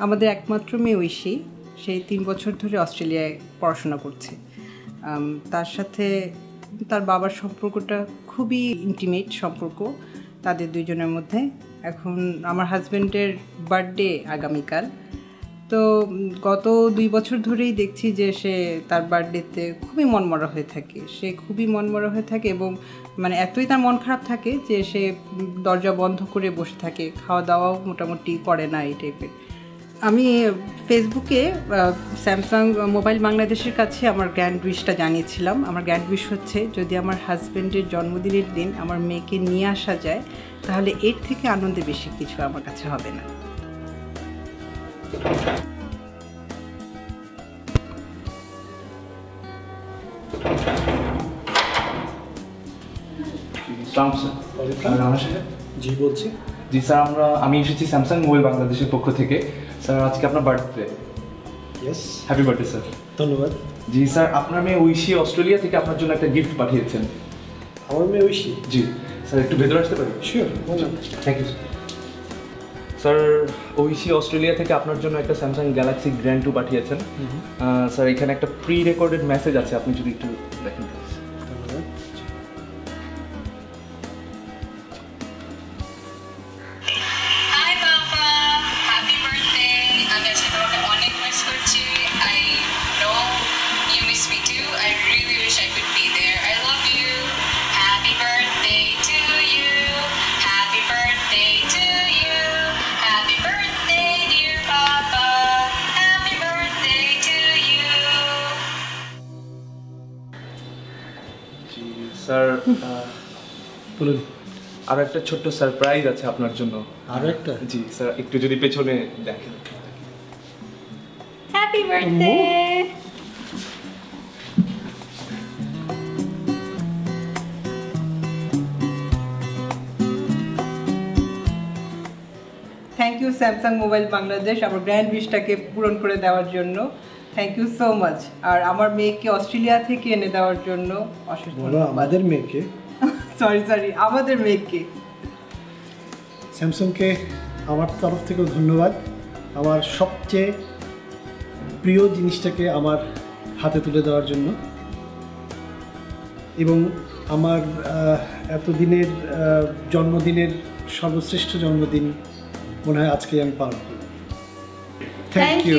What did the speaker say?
আমাদের একমাত্র মেয়ে ঐশী, সেই 3 বছর ধরে অস্ট্রেলিয়ায় পড়াশোনা করছে। তার সাথে তার বাবার সম্পর্কটা খুবই ইন্টিমেট সম্পর্ক তাদের দুইজনের মধ্যে। এখন আমার হাজব্যান্ডের বার্থডে আগামীকাল, তো গত 2 বছর ধরেই দেখছি যে সে তার বার্থডেতে খুবই মনমরা হয়ে থাকে। সে খুবই মনমরা হয়ে থাকে এবং মানে এতই তার মন খারাপ থাকে যে সে দরজা বন্ধ করে বসে থাকে, খাওয়া দাওয়াও মোটামুটি করে না এই টাইপের। আমি ফেসবুকে স্যামসাং মোবাইল বাংলাদেশের কাছে আমার গ্র্যান্ড উইশটা জানিয়েছিলাম। আমার গ্র্যান্ড উইশ হচ্ছে যদি আমার হাজব্যান্ডের জন্মদিনের দিন আমার মেয়েকে নিয়ে আসা যায় তাহলে এর থেকে আনন্দে বেশি কিছু আমার কাছে হবে না। জি বলছি। জি স্যার, আমি এসেছি স্যামসাং মোবাইল বাংলাদেশের পক্ষ থেকে। স্যার আজকে আপনার birthday. Yes, happy birthday sir. ধন্যবাদ। জি স্যার, আপনার মেয়ে ঐশী অস্ট্রেলিয়া থেকে আপনার জন্য একটা গিফট পাঠিয়েছেন। আমার মেয়ে ঐশী? জি স্যার, একটু ভেতরে আসতে পারি? Sure, thank you sir. Aishi Australia থেকে আপনার জন্য একটা স্যামসাং গ্যালাক্সি গ্র্যান্ড 2 পাঠিয়েছেন। স্যার এখানে একটা প্রি রেকর্ডেড মেসেজ আছে, আপনি যদি একটু দেখেন। ধন্যবাদ। স্যার বলুন। আরও একটা ছোট্ট সারপ্রাইজ আছে আপনার জন্য। আরও একটা? জি স্যার, একটু যদি পেছনে দেখেন। Happy birthday. Thank you Samsung mobile Bangladesh আমার গ্র্যান্ড উইশটাকে পূরণ করে দেওয়ার জন্য। Thank you so much. আর আমার মেয়েকে অস্ট্রেলিয়া থেকে এনে দেওয়ার জন্য অশেষ ধন্যবাদ। আমাদের মেয়েকে? সরি আমাদের মেয়েকে। স্যামসাংকে আমার তরফ থেকেও ধন্যবাদ। আমার সবচেয়ে প্রিয় জিনিসটাকে আমার হাতে তুলে দেওয়ার জন্য এবং আমার এতদিনের জন্মদিনের সর্বশ্রেষ্ঠ জন্মদিন মনে হয় আজকে আমি পালন করব। Thank you.